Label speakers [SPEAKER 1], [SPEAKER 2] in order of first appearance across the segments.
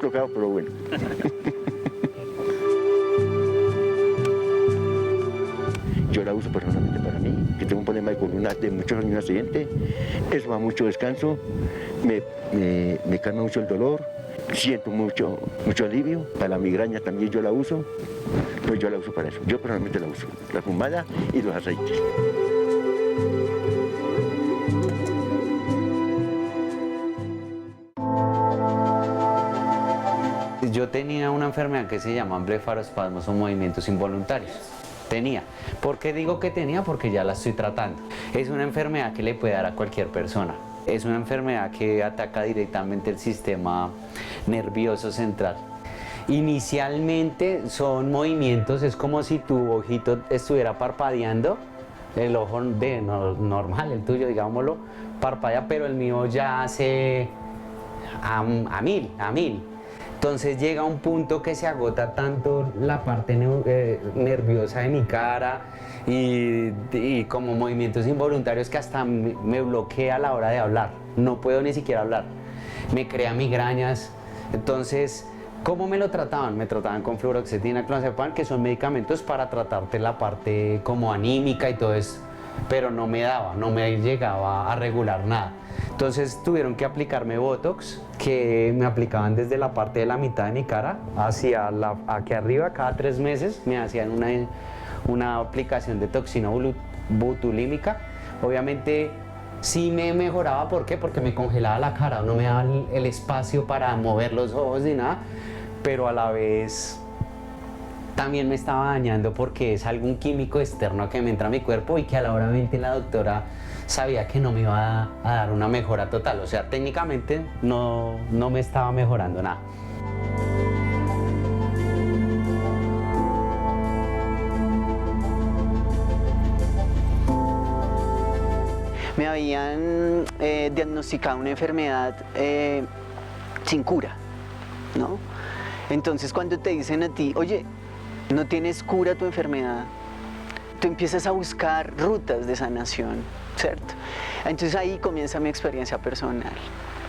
[SPEAKER 1] tocado, pero bueno. Yo la uso personalmente para mí, que tengo un problema de columna de muchos años, un accidente. Eso da mucho descanso, me calma mucho el dolor, siento mucho alivio. Para la migraña también yo la uso, pero yo la uso para eso. Yo personalmente la uso, la pomada y los aceites.
[SPEAKER 2] Yo tenía una enfermedad que se llama blefaroespasmos o movimientos involuntarios. Tenía. ¿Por qué digo que tenía? Porque ya la estoy tratando. Es una enfermedad que le puede dar a cualquier persona. Es una enfermedad que ataca directamente el sistema nervioso central. Inicialmente son movimientos, es como si tu ojito estuviera parpadeando, el ojo normal, el tuyo, digámoslo, parpadea, pero el mío ya hace a mil. Entonces llega un punto que se agota tanto la parte nerviosa de mi cara y como movimientos involuntarios que hasta me bloquea a la hora de hablar. No puedo ni siquiera hablar. Me crea migrañas. Entonces, ¿cómo me lo trataban? Me trataban con fluoxetina, clonazepam, que son medicamentos para tratarte la parte como anímica y todo eso. Pero no me daba, no me llegaba a regular nada. Entonces tuvieron que aplicarme Botox, que me aplicaban desde la parte de la mitad de mi cara hacia aquí arriba. Cada 3 meses me hacían una aplicación de toxina botulínica. Obviamente sí me mejoraba, ¿por qué? Porque me congelaba la cara, no me daba el espacio para mover los ojos ni nada, pero a la vez también me estaba dañando porque es algún químico externo que me entra a mi cuerpo y que a la hora 20 la doctora sabía que no me iba a dar una mejora total. O sea, técnicamente no me estaba mejorando nada.
[SPEAKER 3] Me habían diagnosticado una enfermedad sin cura, ¿no? Entonces cuando te dicen a ti, oye, no tienes cura tu enfermedad, tú empiezas a buscar rutas de sanación, ¿cierto? Entonces ahí comienza mi experiencia personal.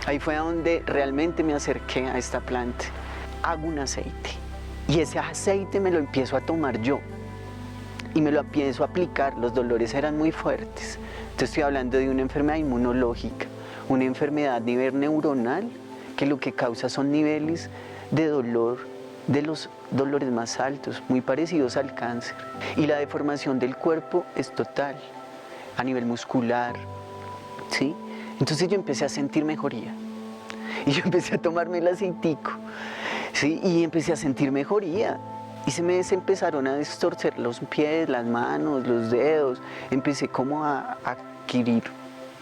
[SPEAKER 3] Ahí fue donde realmente me acerqué a esta planta. Hago un aceite y ese aceite me lo empiezo a tomar yo y me lo empiezo a aplicar. Los dolores eran muy fuertes. Entonces estoy hablando de una enfermedad inmunológica, una enfermedad a nivel neuronal que lo que causa son niveles de dolor, de los dolores más altos, muy parecidos al cáncer. Y la deformación del cuerpo es total, a nivel muscular, ¿sí? Entonces yo empecé a sentir mejoría. Y yo empecé a tomarme el aceitico, ¿sí? Y empecé a sentir mejoría. Y se empezaron a destorcer los pies, las manos, los dedos. Empecé como a adquirir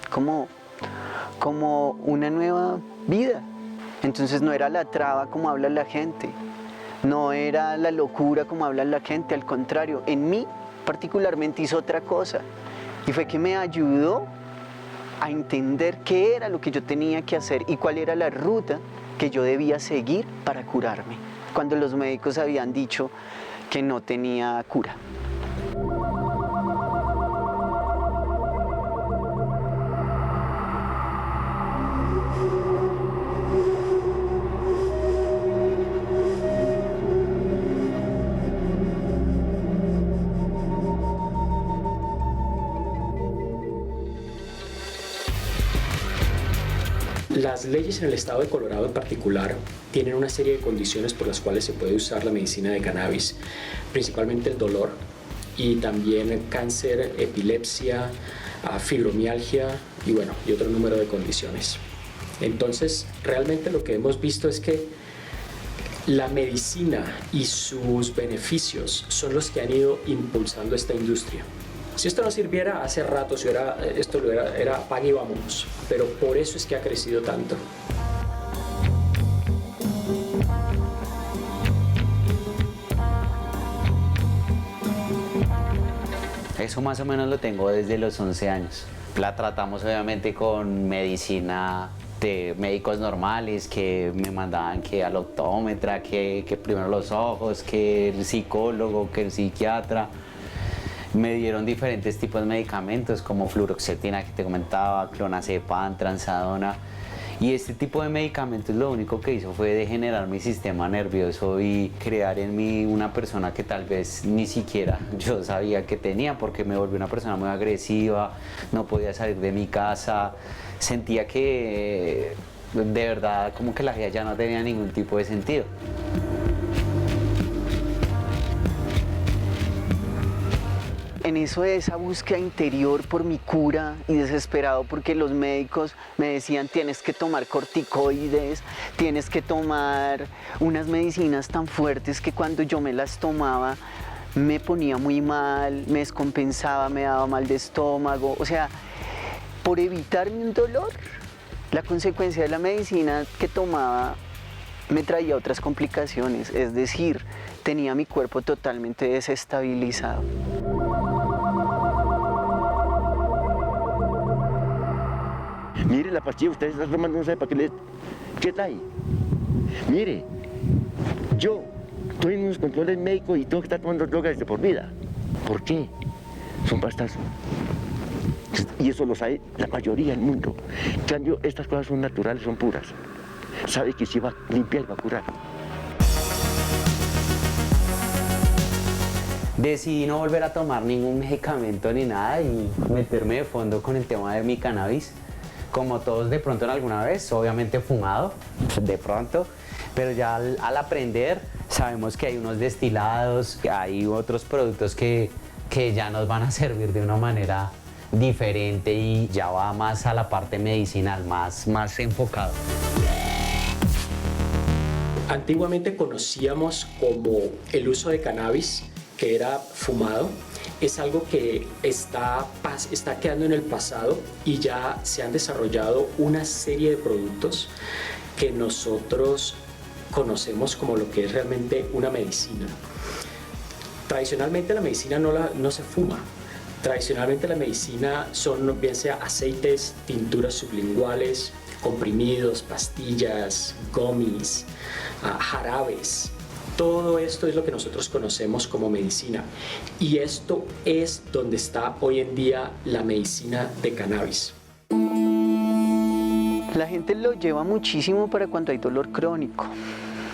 [SPEAKER 3] como una nueva vida. Entonces no era la traba como habla la gente, no era la locura como habla la gente, al contrario, en mí particularmente hizo otra cosa. Y fue que me ayudó a entender qué era lo que yo tenía que hacer y cuál era la ruta que yo debía seguir para curarme, cuando los médicos habían dicho que no tenía cura.
[SPEAKER 4] Las leyes en el estado de Colorado en particular tienen una serie de condiciones por las cuales se puede usar la medicina de cannabis, principalmente el dolor y también cáncer, epilepsia, fibromialgia y otro número de condiciones. Entonces, realmente lo que hemos visto es que la medicina y sus beneficios son los que han ido impulsando esta industria. Si esto no sirviera hace rato, era apague y vámonos, pero por eso es que ha crecido tanto.
[SPEAKER 2] Eso más o menos lo tengo desde los 11 años. La tratamos obviamente con medicina de médicos normales que me mandaban que al optómetra, que primero los ojos, que el psicólogo, que el psiquiatra. Me dieron diferentes tipos de medicamentos como fluoxetina que te comentaba, clonazepam, transadona. Y este tipo de medicamentos lo único que hizo fue degenerar mi sistema nervioso y crear en mí una persona que tal vez ni siquiera yo sabía que tenía, porque me volví una persona muy agresiva, no podía salir de mi casa, sentía que de verdad como que la vida ya no tenía ningún tipo de sentido.
[SPEAKER 3] En eso de esa búsqueda interior por mi cura y desesperado porque los médicos me decían tienes que tomar corticoides, tienes que tomar unas medicinas tan fuertes que cuando yo me las tomaba me ponía muy mal, me descompensaba, me daba mal de estómago, o sea, por evitarme un dolor, la consecuencia de la medicina que tomaba me traía otras complicaciones, es decir, tenía mi cuerpo totalmente desestabilizado.
[SPEAKER 1] Mire la pastilla, usted está tomando, no sabe para qué trae. Mire, yo estoy en unos controles médicos y tengo que estar tomando drogas de por vida. ¿Por qué? Son pastas. Y eso lo sabe la mayoría del mundo. En cambio, estas cosas son naturales, son puras. Sabe que si va a limpiar, va a curar.
[SPEAKER 2] Decidí no volver a tomar ningún medicamento ni nada y meterme de fondo con el tema de mi cannabis. Como todos de pronto en alguna vez, obviamente fumado, de pronto, pero ya al aprender sabemos que hay unos destilados, que hay otros productos que ya nos van a servir de una manera diferente y ya va más a la parte medicinal, más enfocado.
[SPEAKER 4] Antiguamente conocíamos como el uso de cannabis, que era fumado. Es algo que está quedando en el pasado y ya se han desarrollado una serie de productos que nosotros conocemos como lo que es realmente una medicina. Tradicionalmente la medicina no se fuma. Tradicionalmente la medicina son bien sea aceites, tinturas sublinguales, comprimidos, pastillas, gummies, jarabes. Todo esto es lo que nosotros conocemos como medicina y esto es donde está hoy en día la medicina de cannabis.
[SPEAKER 3] La gente lo lleva muchísimo para cuando hay dolor crónico,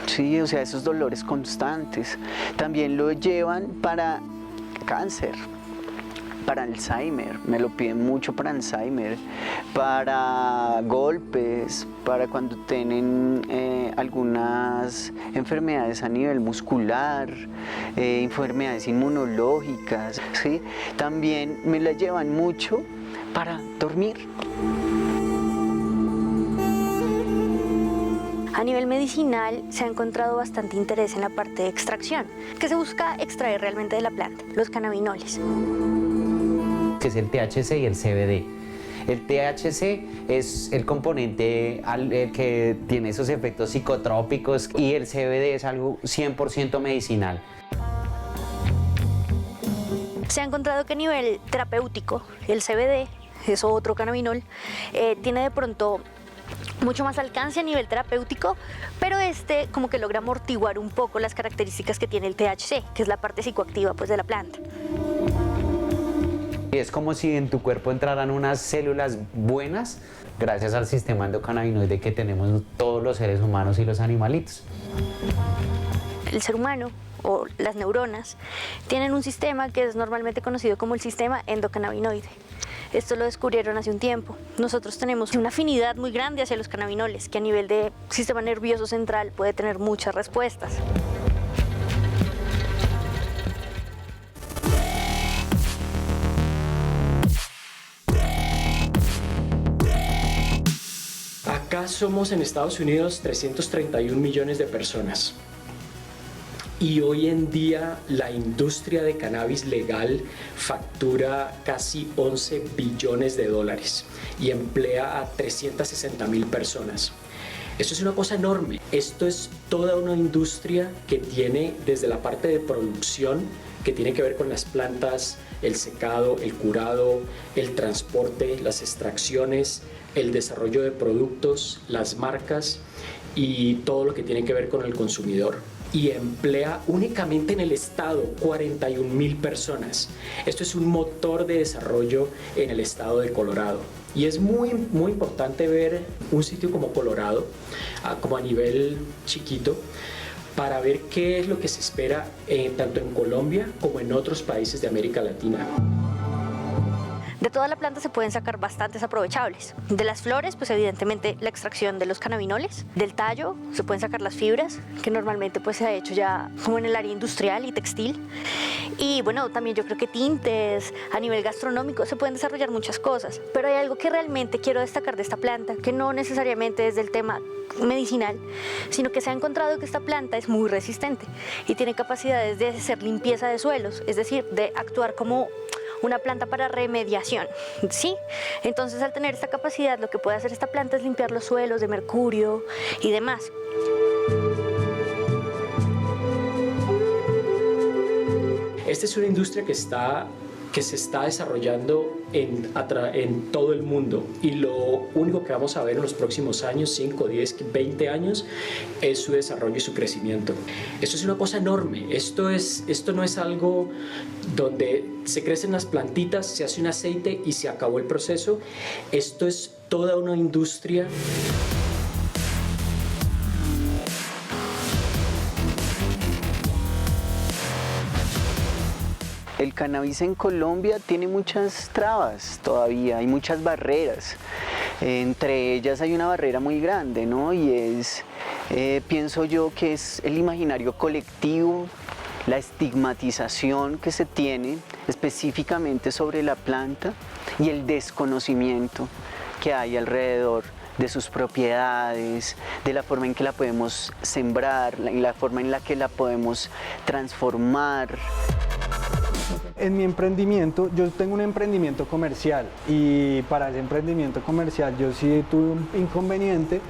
[SPEAKER 3] sí, o sea, esos dolores constantes. También lo llevan para cáncer, para Alzheimer, me lo piden mucho para Alzheimer, para golpes, para cuando tienen algunas enfermedades a nivel muscular, enfermedades inmunológicas, ¿sí? También me la llevan mucho para dormir.
[SPEAKER 5] A nivel medicinal se ha encontrado bastante interés en la parte de extracción, que se busca extraer realmente de la planta, los cannabinoles.
[SPEAKER 2] Que es el THC y el CBD. El THC es el componente el que tiene esos efectos psicotrópicos y el CBD es algo 100% medicinal.
[SPEAKER 5] Se ha encontrado que a nivel terapéutico, el CBD, es otro cannabinol, tiene de pronto mucho más alcance a nivel terapéutico, pero como que logra amortiguar un poco las características que tiene el THC, que es la parte psicoactiva pues, de la planta.
[SPEAKER 2] Es como si en tu cuerpo entraran unas células buenas gracias al sistema endocannabinoide que tenemos todos los seres humanos y los animalitos.
[SPEAKER 5] El ser humano o las neuronas tienen un sistema que es normalmente conocido como el sistema endocannabinoide. Esto lo descubrieron hace un tiempo. Nosotros tenemos una afinidad muy grande hacia los cannabinoles, que a nivel de sistema nervioso central puede tener muchas respuestas.
[SPEAKER 4] Acá somos en Estados Unidos 331 millones de personas. Y hoy en día la industria de cannabis legal factura casi 11 billones de dólares y emplea a 360,000 personas. Esto es una cosa enorme. Esto es toda una industria que tiene desde la parte de producción, que tiene que ver con las plantas, el secado, el curado, el transporte, las extracciones, el desarrollo de productos, las marcas y todo lo que tiene que ver con el consumidor. Y emplea únicamente en el estado 41,000 personas. Esto es un motor de desarrollo en el estado de Colorado. Y es muy, muy importante ver un sitio como Colorado, como a nivel chiquito, para ver qué es lo que se espera tanto en Colombia como en otros países de América Latina.
[SPEAKER 5] De toda la planta se pueden sacar bastantes aprovechables. De las flores, pues evidentemente la extracción de los cannabinoles. Del tallo se pueden sacar las fibras, que normalmente pues se ha hecho ya como en el área industrial y textil. Y bueno, también yo creo que tintes, a nivel gastronómico se pueden desarrollar muchas cosas. Pero hay algo que realmente quiero destacar de esta planta, que no necesariamente es del tema medicinal, sino que se ha encontrado que esta planta es muy resistente y tiene capacidades de hacer limpieza de suelos, es decir, de actuar como una planta para remediación, ¿sí? Entonces, al tener esta capacidad, lo que puede hacer esta planta es limpiar los suelos de mercurio y demás.
[SPEAKER 4] Esta es una industria que se está desarrollando en todo el mundo, y lo único que vamos a ver en los próximos años, 5, 10, 20 años, es su desarrollo y su crecimiento. Esto es una cosa enorme. Esto no es algo donde se crecen las plantitas, se hace un aceite y se acabó el proceso. Esto es toda una industria.
[SPEAKER 3] El cannabis en Colombia tiene muchas trabas todavía, hay muchas barreras. Entre ellas hay una barrera muy grande, ¿no? Y es, pienso yo, que es el imaginario colectivo, la estigmatización que se tiene específicamente sobre la planta y el desconocimiento que hay alrededor de sus propiedades, de la forma en que la podemos sembrar, la forma en la que la podemos transformar.
[SPEAKER 6] En mi emprendimiento, yo tengo un emprendimiento comercial, y para ese emprendimiento comercial yo sí tuve un inconveniente,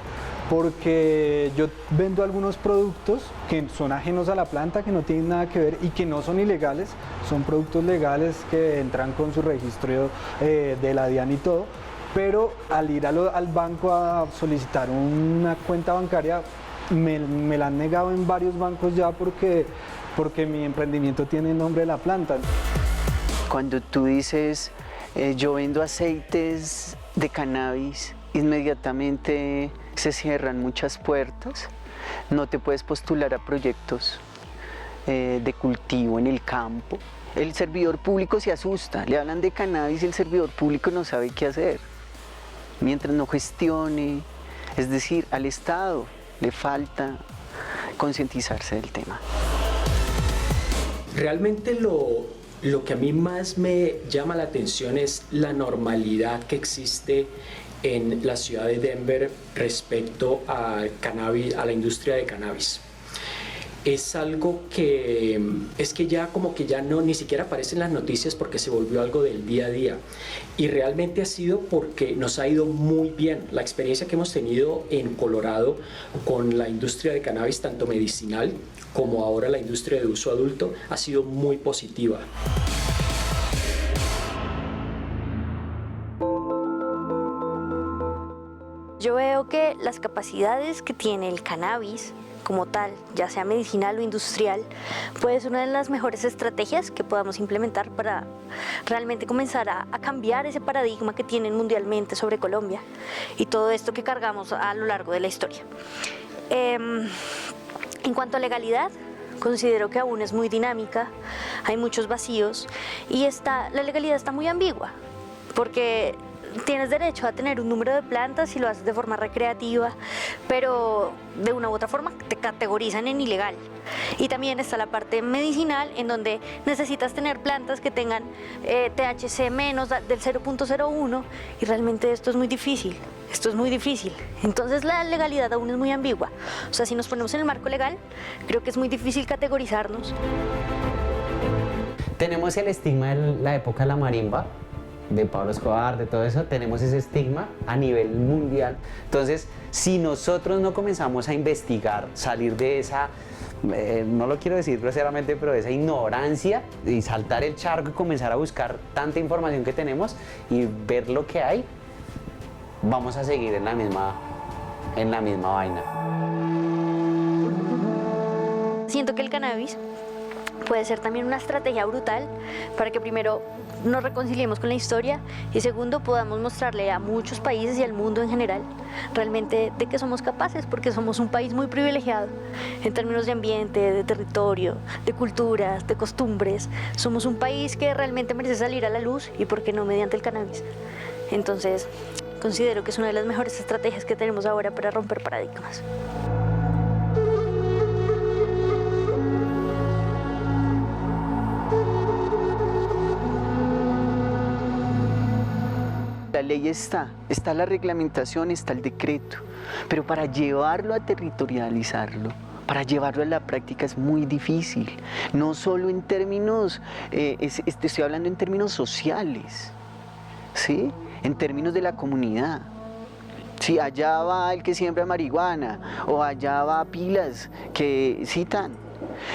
[SPEAKER 6] porque yo vendo algunos productos que son ajenos a la planta, que no tienen nada que ver y que no son ilegales, son productos legales que entran con su registro de la DIAN y todo, pero al ir al banco a solicitar una cuenta bancaria me la han negado en varios bancos ya porque mi emprendimiento tiene el nombre de la planta.
[SPEAKER 3] Cuando tú dices yo vendo aceites de cannabis, inmediatamente se cierran muchas puertas, no te puedes postular a proyectos de cultivo en el campo. El servidor público se asusta, le hablan de cannabis y el servidor público no sabe qué hacer, mientras no gestione. Es decir, al Estado le falta concientizarse del tema.
[SPEAKER 4] Realmente lo que a mí más me llama la atención es la normalidad que existe en la ciudad de Denver respecto a cannabis, a la industria de cannabis. Es algo que ya como que ya no, ni siquiera aparece en las noticias, porque se volvió algo del día a día, y realmente ha sido porque nos ha ido muy bien. La experiencia que hemos tenido en Colorado con la industria de cannabis, tanto medicinal como ahora la industria de uso adulto, ha sido muy positiva.
[SPEAKER 5] Yo veo que las capacidades que tiene el cannabis como tal, ya sea medicinal o industrial, puede ser una de las mejores estrategias que podamos implementar para realmente comenzar a cambiar ese paradigma que tienen mundialmente sobre Colombia y todo esto que cargamos a lo largo de la historia. En cuanto a legalidad, considero que aún es muy dinámica, hay muchos vacíos y la legalidad está muy ambigua, porque tienes derecho a tener un número de plantas si lo haces de forma recreativa, pero de una u otra forma te categorizan en ilegal. Y también está la parte medicinal, en donde necesitas tener plantas que tengan THC menos del 0.01, y realmente esto es muy difícil. Entonces la legalidad aún es muy ambigua. O sea, si nos ponemos en el marco legal, creo que es muy difícil categorizarnos.
[SPEAKER 2] Tenemos el estigma de la época de la marimba, de Pablo Escobar, de todo eso, tenemos ese estigma a nivel mundial. Entonces, si nosotros no comenzamos a investigar, salir de esa, no lo quiero decir groseramente, pero de esa ignorancia, y saltar el charco y comenzar a buscar tanta información que tenemos y ver lo que hay, vamos a seguir en la misma vaina.
[SPEAKER 5] Siento que el cannabis puede ser también una estrategia brutal para que primero nos reconciliemos con la historia y segundo podamos mostrarle a muchos países y al mundo en general realmente de que somos capaces, porque somos un país muy privilegiado en términos de ambiente, de territorio, de culturas, de costumbres. Somos un país que realmente merece salir a la luz y por qué no mediante el cannabis. Entonces considero que es una de las mejores estrategias que tenemos ahora para romper paradigmas.
[SPEAKER 3] La ley está la reglamentación, está el decreto, pero para llevarlo a territorializarlo, para llevarlo a la práctica es muy difícil, no solo en términos, estoy hablando en términos sociales, ¿sí? En términos de la comunidad. Si allá va el que siembra marihuana o allá va pilas que citan.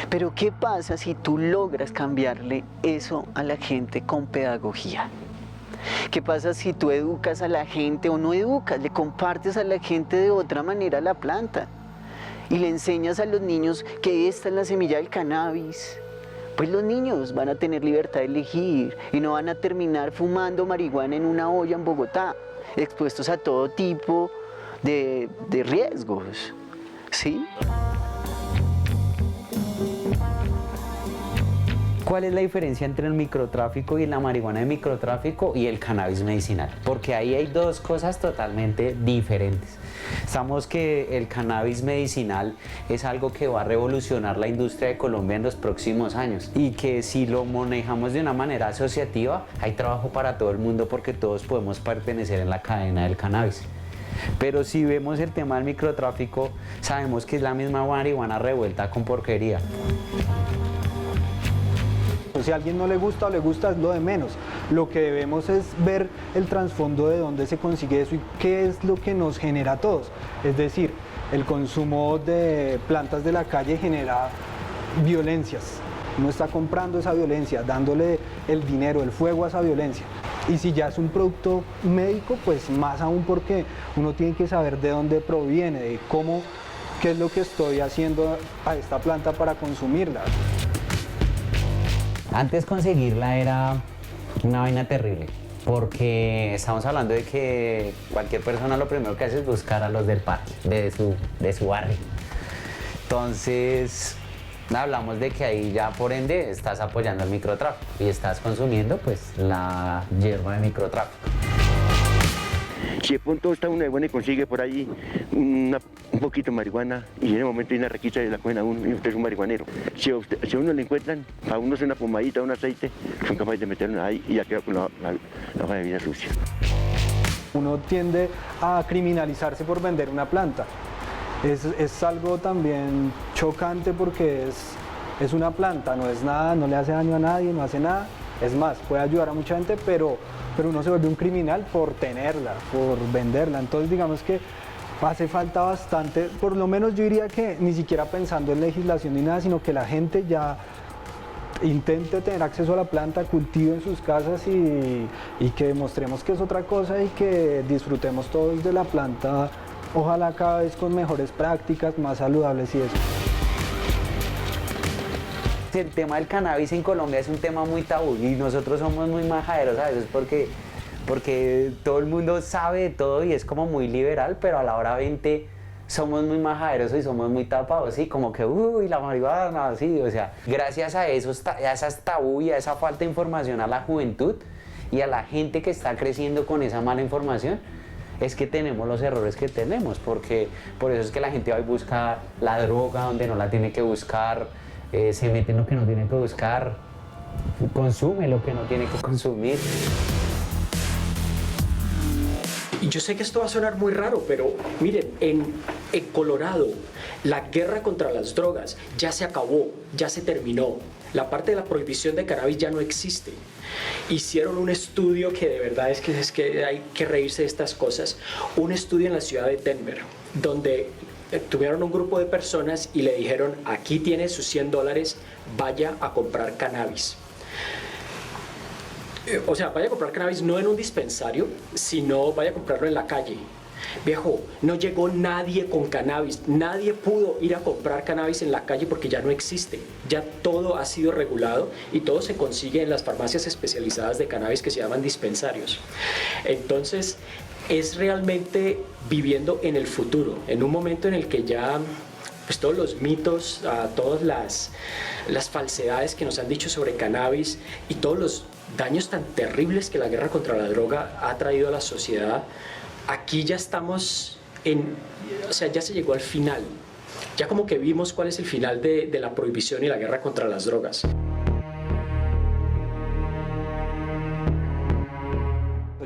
[SPEAKER 3] Pero ¿qué pasa si tú logras cambiarle eso a la gente con pedagogía? ¿Qué pasa si tú educas a la gente o no educas, le compartes a la gente de otra manera la planta y le enseñas a los niños que esta es la semilla del cannabis? Pues los niños van a tener libertad de elegir y no van a terminar fumando marihuana en una olla en Bogotá, expuestos a todo tipo de riesgos, ¿sí?
[SPEAKER 2] ¿Cuál es la diferencia entre el microtráfico y la marihuana de microtráfico y el cannabis medicinal? Porque ahí hay dos cosas totalmente diferentes. Sabemos que el cannabis medicinal es algo que va a revolucionar la industria de Colombia en los próximos años y que si lo manejamos de una manera asociativa, hay trabajo para todo el mundo porque todos podemos pertenecer en la cadena del cannabis. Pero si vemos el tema del microtráfico, sabemos que es la misma marihuana revuelta con porquería.
[SPEAKER 6] Si a alguien no le gusta o le gusta es lo de menos. Lo que debemos es ver el trasfondo de dónde se consigue eso y qué es lo que nos genera a todos. Es decir, el consumo de plantas de la calle genera violencias. Uno está comprando esa violencia, dándole el dinero, el fuego a esa violencia. Y si ya es un producto médico, pues más aún porque uno tiene que saber de dónde proviene, de cómo, qué es lo que estoy haciendo a esta planta para consumirla.
[SPEAKER 2] Antes conseguirla era una vaina terrible, porque estamos hablando de que cualquier persona lo primero que hace es buscar a los del parque, de su barrio. Entonces, hablamos de que ahí ya por ende estás apoyando el microtráfico y estás consumiendo pues la hierba de microtráfico.
[SPEAKER 1] Si de pronto está uno de bueno y consigue por ahí un poquito de marihuana y en el momento hay una requisa y la cogen a uno y usted es un marihuanero. Si a uno le encuentran, a uno es una pomadita, un aceite, son capaces de meterlo ahí y ya queda con la hoja de vida sucia.
[SPEAKER 6] Uno tiende a criminalizarse por vender una planta. Es algo también chocante porque es una planta, no es nada, no le hace daño a nadie, no hace nada. Es más, puede ayudar a mucha gente, pero uno se vuelve un criminal por tenerla, por venderla. Entonces digamos que hace falta bastante, por lo menos yo diría que ni siquiera pensando en legislación ni nada, sino que la gente ya intente tener acceso a la planta, cultive en sus casas y que demostremos que es otra cosa y que disfrutemos todos de la planta, ojalá cada vez con mejores prácticas, más saludables y eso.
[SPEAKER 2] El tema del cannabis en Colombia es un tema muy tabú y nosotros somos muy majaderos a veces porque todo el mundo sabe de todo y es como muy liberal, pero a la hora 20 somos muy majaderos y somos muy tapados, ¿sí? Como que, uy, la marihuana, así, o sea, gracias a eso, a esas tabú y a esa falta de información a la juventud y a la gente que está creciendo con esa mala información, es que tenemos los errores que tenemos, porque por eso es que la gente va y busca la droga donde no la tiene que buscar, se mete en lo que no tiene que buscar, consume lo que no tiene que consumir.
[SPEAKER 4] Y yo sé que esto va a sonar muy raro, pero miren, en Colorado la guerra contra las drogas ya se acabó, ya se terminó. La parte de la prohibición de cannabis ya no existe. Hicieron un estudio que de verdad es que hay que reírse de estas cosas. Un estudio en la ciudad de Denver, donde tuvieron un grupo de personas y le dijeron, aquí tiene sus $100, vaya a comprar cannabis. O sea, vaya a comprar cannabis no en un dispensario, sino vaya a comprarlo en la calle. Viejo, no llegó nadie con cannabis, nadie pudo ir a comprar cannabis en la calle porque ya no existe, ya todo ha sido regulado y todo se consigue en las farmacias especializadas de cannabis que se llaman dispensarios. Entonces, es realmente viviendo en el futuro, en un momento en el que ya pues todos los mitos, todas las falsedades que nos han dicho sobre cannabis y todos los daños tan terribles que la guerra contra la droga ha traído a la sociedad, aquí ya estamos o sea, ya se llegó al final. Ya como que vimos cuál es el final de la prohibición y la guerra contra las drogas.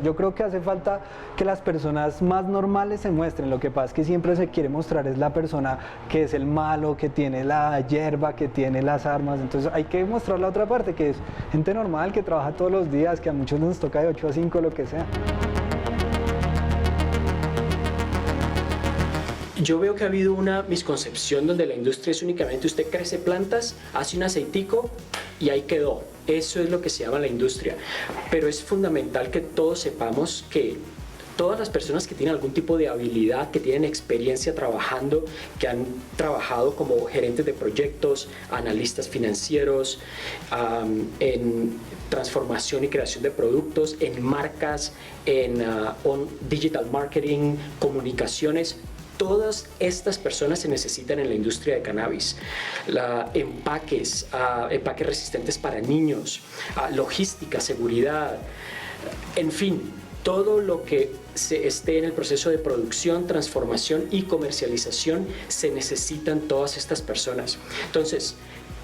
[SPEAKER 6] Yo creo que hace falta que las personas más normales se muestren. Lo que pasa es que siempre se quiere mostrar es la persona que es el malo, que tiene la hierba, que tiene las armas. Entonces hay que mostrar la otra parte, que es gente normal, que trabaja todos los días, que a muchos nos toca de 8 a 5, lo que sea.
[SPEAKER 4] Yo veo que ha habido una misconcepción donde la industria es únicamente usted crece plantas, hace un aceitico y ahí quedó. Eso es lo que se llama la industria. Pero es fundamental que todos sepamos que todas las personas que tienen algún tipo de habilidad, que tienen experiencia trabajando, que han trabajado como gerentes de proyectos, analistas financieros, en transformación y creación de productos, en marcas, en digital marketing, comunicaciones, todas estas personas se necesitan en la industria de cannabis. Empaques resistentes para niños, logística, seguridad, en fin, todo lo que esté en el proceso de producción, transformación y comercialización, se necesitan todas estas personas. Entonces,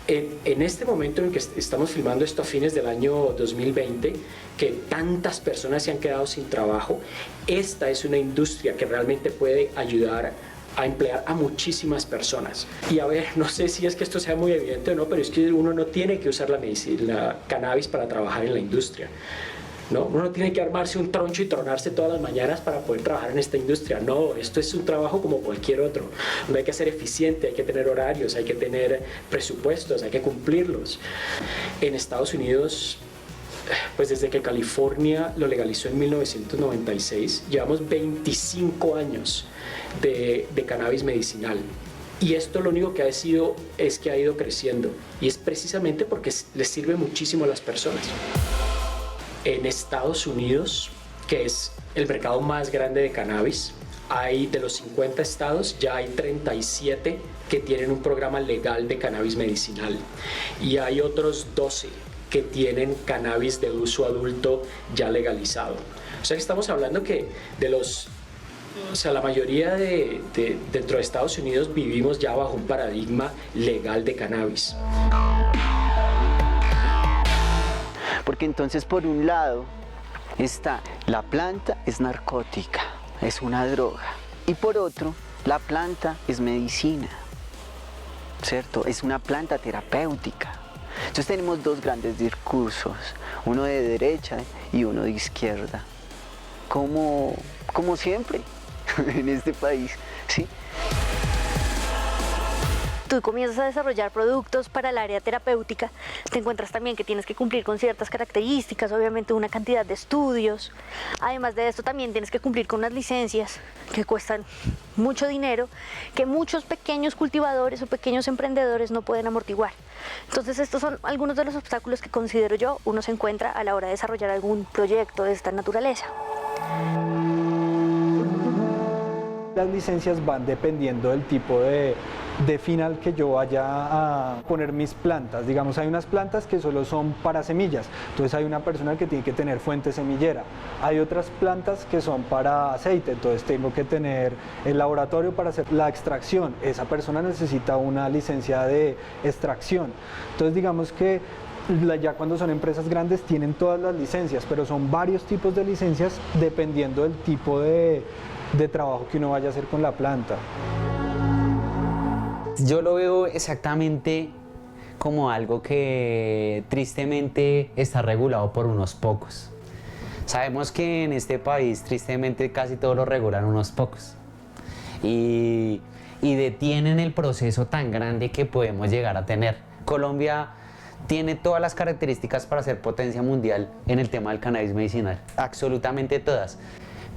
[SPEAKER 4] en este momento en que estamos filmando esto a fines del año 2020, que tantas personas se han quedado sin trabajo, esta es una industria que realmente puede ayudar a emplear a muchísimas personas. Y a ver, no sé si es que esto sea muy evidente o no, pero es que uno no tiene que usar la medicina, cannabis para trabajar en la industria. ¿No? Uno no tiene que armarse un troncho y tronarse todas las mañanas para poder trabajar en esta industria. No, esto es un trabajo como cualquier otro. No hay que ser eficiente, hay que tener horarios, hay que tener presupuestos, hay que cumplirlos. En Estados Unidos, pues desde que California lo legalizó en 1996, llevamos 25 años de cannabis medicinal. Y esto lo único que ha sido es que ha ido creciendo. Y es precisamente porque les sirve muchísimo a las personas. En Estados Unidos, que es el mercado más grande de cannabis, hay de los 50 estados, ya hay 37 que tienen un programa legal de cannabis medicinal. Y hay otros 12 que tienen cannabis de uso adulto ya legalizado. O sea que estamos hablando que la mayoría dentro de Estados Unidos vivimos ya bajo un paradigma legal de cannabis.
[SPEAKER 3] Porque entonces, por un lado, está la planta es narcótica, es una droga. Y por otro, la planta es medicina, ¿cierto? Es una planta terapéutica. Entonces tenemos dos grandes discursos, uno de derecha y uno de izquierda. Como siempre en este país, ¿sí?
[SPEAKER 5] Tú comienzas a desarrollar productos para el área terapéutica, te encuentras también que tienes que cumplir con ciertas características, obviamente una cantidad de estudios. Además de esto también tienes que cumplir con unas licencias que cuestan mucho dinero, que muchos pequeños cultivadores o pequeños emprendedores no pueden amortiguar. Entonces estos son algunos de los obstáculos que considero yo uno se encuentra a la hora de desarrollar algún proyecto de esta naturaleza.
[SPEAKER 6] Las licencias van dependiendo del tipo de final que yo vaya a poner mis plantas. Digamos, hay unas plantas que solo son para semillas, entonces hay una persona que tiene que tener fuente semillera. Hay otras plantas que son para aceite, entonces tengo que tener el laboratorio para hacer la extracción. Esa persona necesita una licencia de extracción. Entonces digamos que ya cuando son empresas grandes tienen todas las licencias, pero son varios tipos de licencias dependiendo del tipo de trabajo que uno vaya a hacer con la planta.
[SPEAKER 2] Yo lo veo exactamente como algo que tristemente está regulado por unos pocos. Sabemos que en este país tristemente casi todo lo regulan unos pocos y detienen el proceso tan grande que podemos llegar a tener. Colombia tiene todas las características para ser potencia mundial en el tema del cannabis medicinal, absolutamente todas.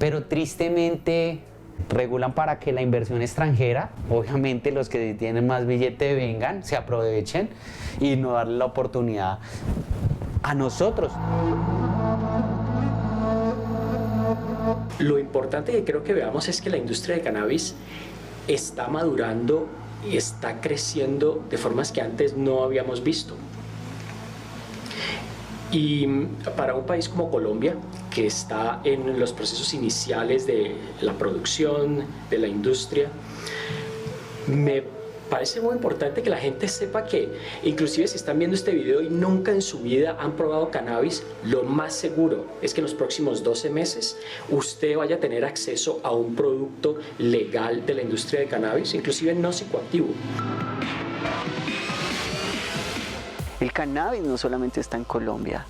[SPEAKER 2] Pero tristemente regulan para que la inversión extranjera, obviamente los que tienen más billete vengan, se aprovechen y no darle la oportunidad a nosotros.
[SPEAKER 4] Lo importante que creo que veamos es que la industria de cannabis está madurando y está creciendo de formas que antes no habíamos visto. Y para un país como Colombia, que está en los procesos iniciales de la producción, de la industria, me parece muy importante que la gente sepa que, inclusive si están viendo este video y nunca en su vida han probado cannabis, lo más seguro es que en los próximos 12 meses usted vaya a tener acceso a un producto legal de la industria de cannabis, inclusive no psicoactivo.
[SPEAKER 3] El cannabis no solamente está en Colombia,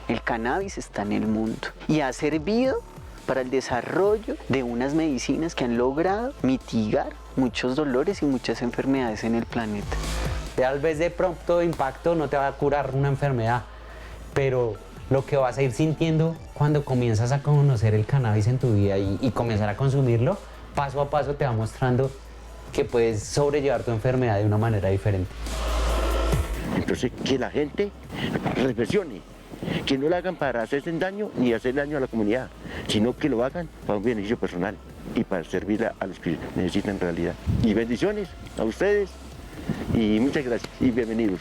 [SPEAKER 3] el cannabis está en el mundo y ha servido para el desarrollo de unas medicinas que han logrado mitigar muchos dolores y muchas enfermedades en el planeta.
[SPEAKER 2] Tal vez de pronto impacto no te va a curar una enfermedad, pero lo que vas a ir sintiendo cuando comienzas a conocer el cannabis en tu vida y comenzar a consumirlo, paso a paso te va mostrando que puedes sobrellevar tu enfermedad de una manera diferente.
[SPEAKER 1] Entonces, que la gente reflexione, que no lo hagan para hacerse daño ni hacer daño a la comunidad, sino que lo hagan para un beneficio personal y para servir a los que necesitan en realidad. Y bendiciones a ustedes y muchas gracias y bienvenidos.